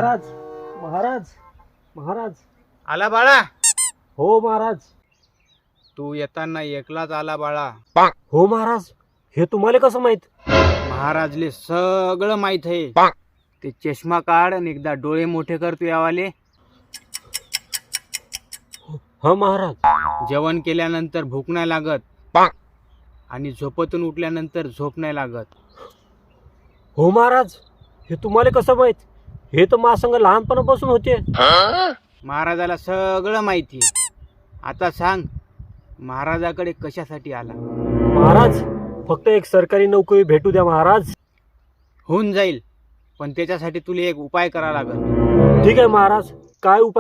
महाराज महाराज महाराज. आला बाळा. हो महाराज. तू येताना एकलाच आला बाळा. हो महाराज. हे तुम्हाला कसं माहित? महाराजले सगळं माहित आहे. ते चष्मा काढ आणि एकदा डोळे मोठे कर तू यावाले. हा महाराज. जेवण केल्यानंतर भूक नाही लागत आणि झोपेतून उठल्यानंतर झोप नाही लागत. हो महाराज. हे तुम्हाला कसं माहित? हे तर माझ्या संग लहानपणापासून होते. महाराजाला सगळं माहिती आहे. आता सांग, महाराजाकडे कशासाठी आला? महाराज, फक्त एक सरकारी नोकरी भेटू द्या महाराज. होऊन जाईल, पण त्याच्यासाठी तुला एक उपाय करावा लागेल. ठीक आहे महाराज. काय उपाय?